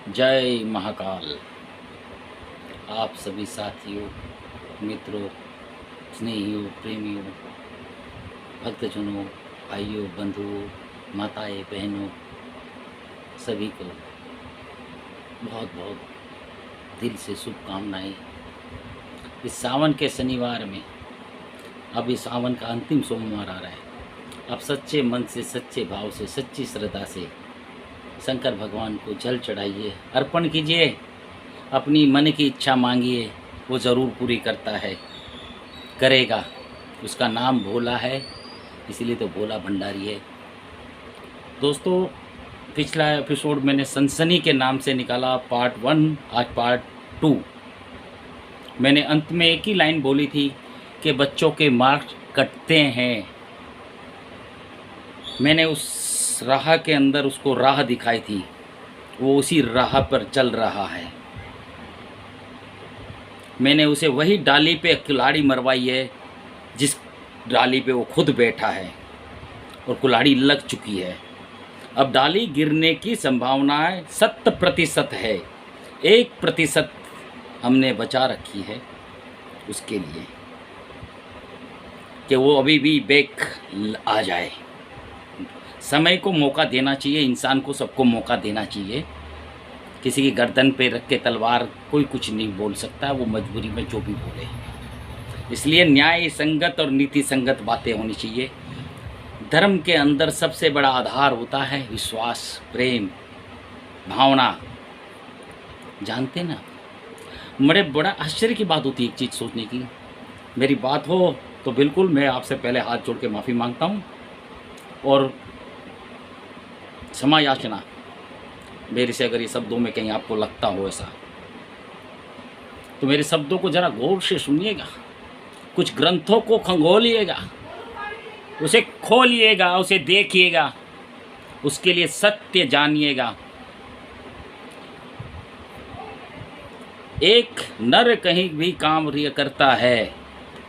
जय महाकाल। आप सभी साथियों, मित्रों, स्नेहियों, प्रेमियों, भक्तजनों, भाइयों, बंधुओं, माताएं, बहनों, सभी को बहुत बहुत दिल से शुभकामनाएं। इस सावन के शनिवार में, अब इस सावन का अंतिम सोमवार आ रहा है। आप सच्चे मन से, सच्चे भाव से, सच्ची श्रद्धा से शंकर भगवान को जल चढ़ाइए, अर्पण कीजिए, अपनी मन की इच्छा मांगिए, वो ज़रूर पूरी करता है, करेगा। उसका नाम भोला है, इसीलिए तो भोला भंडारी है। दोस्तों, पिछला एपिसोड मैंने सनसनी के नाम से निकाला, पार्ट 1, आज पार्ट 2। मैंने अंत में एक ही लाइन बोली थी कि बच्चों के मार्क्स कटते हैं। मैंने उस राह के अंदर उसको राह दिखाई थी, वो उसी राह पर चल रहा है। मैंने उसे वही डाली पे कुल्हाड़ी मरवाई है जिस डाली पे वो खुद बैठा है, और कुल्हाड़ी लग चुकी है। अब डाली गिरने की संभावनाएं 100% है, 1% हमने बचा रखी है उसके लिए कि वो अभी भी बैक आ जाए। समय को मौका देना चाहिए, इंसान को सबको मौका देना चाहिए। किसी की गर्दन पे रख के तलवार कोई कुछ नहीं बोल सकता, वो मजबूरी में जो भी बोले। इसलिए न्याय संगत और नीति संगत बातें होनी चाहिए। धर्म के अंदर सबसे बड़ा आधार होता है विश्वास, प्रेम, भावना। जानते ना, बड़ा आश्चर्य की बात होती है एक चीज़ सोचने की। मेरी बात हो तो बिल्कुल मैं आपसे पहले हाथ जोड़ के माफ़ी मांगता हूँ, और क्षमा याचना मेरे से अगर ये शब्दों में कहीं आपको लगता हो ऐसा, तो मेरे शब्दों को ज़रा गौर से सुनिएगा, कुछ ग्रंथों को खंगोलिएगा, उसे खोलिएगा, उसे देखिएगा, उसके लिए सत्य जानिएगा। एक नर कहीं भी काम करता है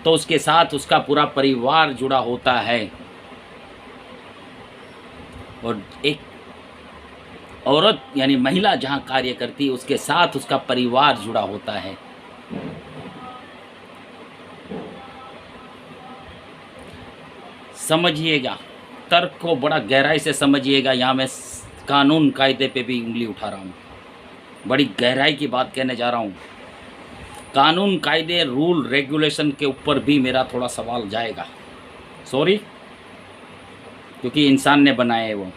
तो उसके साथ उसका पूरा परिवार जुड़ा होता है, और एक औरत यानी महिला जहाँ कार्य करती है उसके साथ उसका परिवार जुड़ा होता है। समझिएगा, तर्क को बड़ा गहराई से समझिएगा। यहाँ मैं कानून कायदे पे भी उंगली उठा रहा हूँ, बड़ी गहराई की बात कहने जा रहा हूँ। कानून कायदे, रूल रेगुलेशन के ऊपर भी मेरा थोड़ा सवाल जाएगा, सॉरी, क्योंकि इंसान ने बनाए हैं वो।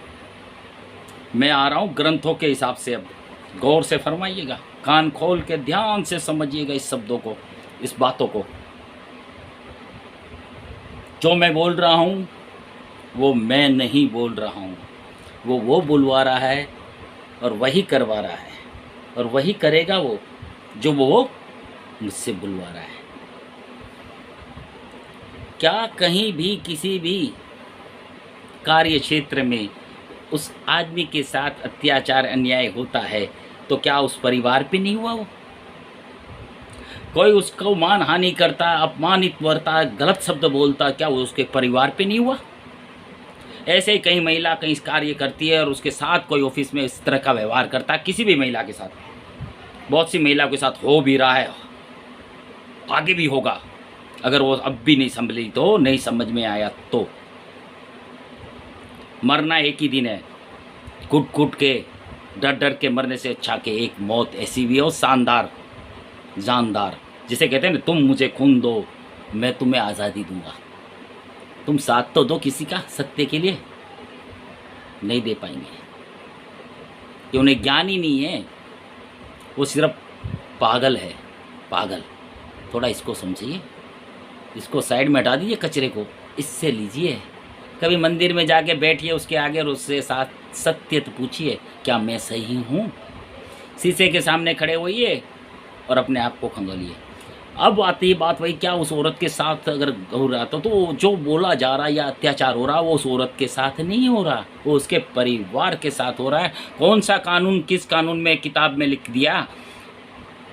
मैं आ रहा हूँ ग्रंथों के हिसाब से। अब गौर से फरमाइएगा, कान खोल के ध्यान से समझिएगा इस शब्दों को, इस बातों को। जो मैं बोल रहा हूँ वो मैं नहीं बोल रहा हूँ, वो बुलवा रहा है और वही करवा रहा है, और वही करेगा वो जो वो मुझसे बुलवा रहा है। क्या कहीं भी किसी भी कार्य क्षेत्र में उस आदमी के साथ अत्याचार अन्याय होता है तो क्या उस परिवार पे नहीं हुआ? वो कोई उसको मान हानि करता, अपमानित करता, गलत शब्द बोलता, क्या वो उसके परिवार पे नहीं हुआ? ऐसे ही कहीं महिला कहीं कार्य करती है और उसके साथ कोई ऑफिस में इस तरह का व्यवहार करता है, किसी भी महिला के साथ, बहुत सी महिलाओं के साथ हो भी रहा है, आगे भी होगा। अगर वो अब भी नहीं संभली तो, नहीं समझ में आया तो। मरना एक ही दिन है, घुट घुट के डर डर के मरने से अच्छा कि एक मौत ऐसी भी हो शानदार, जानदार, जिसे कहते हैं ना, तुम मुझे खून दो मैं तुम्हें आज़ादी दूंगा। तुम साथ तो दो किसी का, सत्य के लिए नहीं दे पाएंगे, कि उन्हें ज्ञान ही नहीं है, वो सिर्फ पागल है, पागल। थोड़ा इसको समझिए, इसको साइड में हटा दीजिए, कचरे को इससे लीजिए। कभी मंदिर में जाके बैठिए उसके आगे और उससे साथ सत्य तो पूछिए, क्या मैं सही हूँ? शीशे के सामने खड़े होइए और अपने आप को खंगोलिए। अब आती है बात वही, क्या उस औरत के साथ अगर हो रहा तो जो बोला जा रहा है या अत्याचार हो रहा वो उस औरत के साथ नहीं हो रहा, वो उसके परिवार के साथ हो रहा है। कौन सा कानून, किस कानून में, किताब में लिख दिया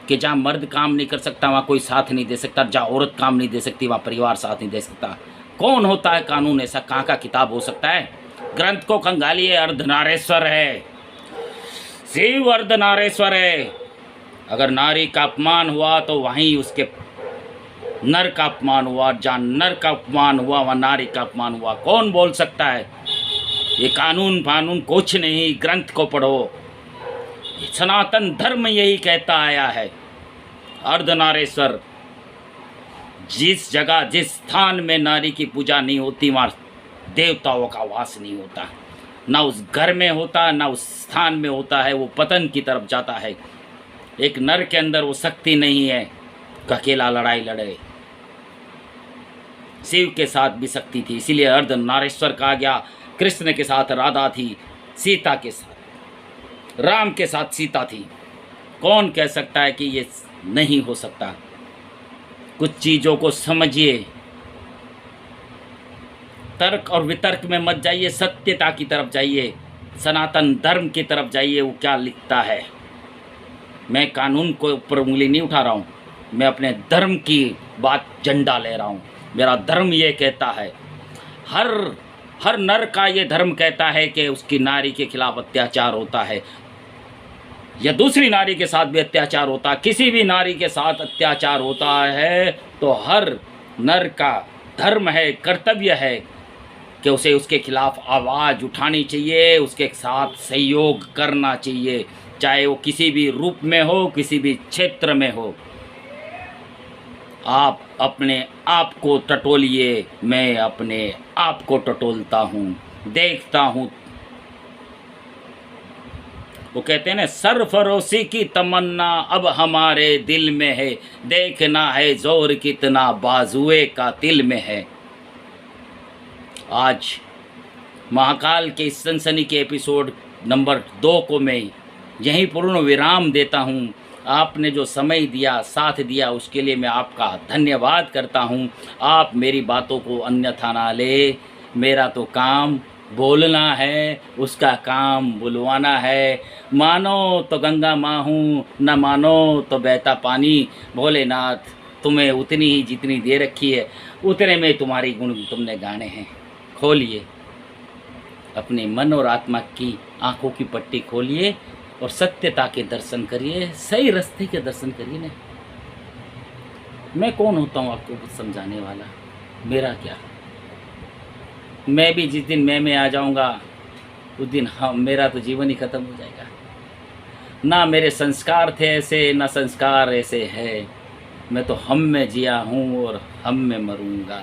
कि जहाँ मर्द काम नहीं कर सकता वहाँ कोई साथ नहीं दे सकता, जहाँ औरत काम नहीं दे सकती वहाँ परिवार साथ नहीं दे सकता? कौन होता है कानून ऐसा? कहाँ का किताब हो सकता है? ग्रंथ को खंगालिए, अर्धनारेश्वर है। शिव अर्धनारेश्वर है। अगर नारी का अपमान हुआ तो वहीं उसके नर का अपमान हुआ, जहाँ नर का अपमान हुआ वहाँ नारी का अपमान हुआ। कौन बोल सकता है? ये कानून फानून कुछ नहीं, ग्रंथ को पढ़ो। सनातन धर्म यही कहता आया है। अर्धनारेश्वर, जिस जगह जिस स्थान में नारी की पूजा नहीं होती वहाँ देवताओं का वास नहीं होता, ना उस घर में होता ना उस स्थान में होता है, वो पतन की तरफ जाता है। एक नर के अंदर वो शक्ति नहीं है कि अकेला लड़ाई लड़े। शिव के साथ भी शक्ति थी, इसीलिए अर्धनारेश्वर कहा गया। कृष्ण के साथ राधा थी, सीता के साथ राम के साथ सीता थी। कौन कह सकता है कि ये नहीं हो सकता? कुछ चीज़ों को समझिए, तर्क और वितर्क में मत जाइए, सत्यता की तरफ जाइए, सनातन धर्म की तरफ जाइए। वो क्या लिखता है? मैं कानून को ऊपर उंगली नहीं उठा रहा हूँ, मैं अपने धर्म की बात झंडा ले रहा हूँ। मेरा धर्म ये कहता है, हर नर का ये धर्म कहता है कि उसकी नारी के खिलाफ अत्याचार होता है या दूसरी नारी के साथ भी अत्याचार होता है। किसी भी नारी के साथ अत्याचार होता है तो हर नर का धर्म है, कर्तव्य है कि उसे उसके खिलाफ आवाज़ उठानी चाहिए, उसके साथ सहयोग करना चाहिए, चाहे वो किसी भी रूप में हो, किसी भी क्षेत्र में हो। आप अपने आप को टटोलिए, मैं अपने आप को टटोलता हूँ, देखता हूँ। वो कहते हैं ना, सरफरोशी की तमन्ना अब हमारे दिल में है, देखना है जोर कितना बाजुए का तिल में है। आज महाकाल के इस सनसनी के एपिसोड नंबर 2 को मैं यहीं पूर्ण विराम देता हूँ। आपने जो समय दिया, साथ दिया, उसके लिए मैं आपका धन्यवाद करता हूँ। आप मेरी बातों को अन्यथा ना ले। मेरा तो काम बोलना है, उसका काम बुलवाना है। मानो तो गंगा माँ हूँ, न मानो तो बहता पानी। भोलेनाथ, तुम्हें उतनी ही जितनी दे रखी है उतने में तुम्हारी गुण तुमने गाने हैं। खोलिए अपने मन और आत्मा की आंखों की पट्टी, खोलिए और सत्यता के दर्शन करिए, सही रास्ते के दर्शन करिए। ना मैं कौन होता हूँ आपको कुछ समझाने वाला? मेरा क्या? मैं भी जिस दिन मैं आ जाऊँगा उस दिन मेरा तो जीवन ही खत्म हो जाएगा। ना मेरे संस्कार थे ऐसे, ना संस्कार ऐसे है। मैं तो हम में जिया हूँ और हम में मरूँगा।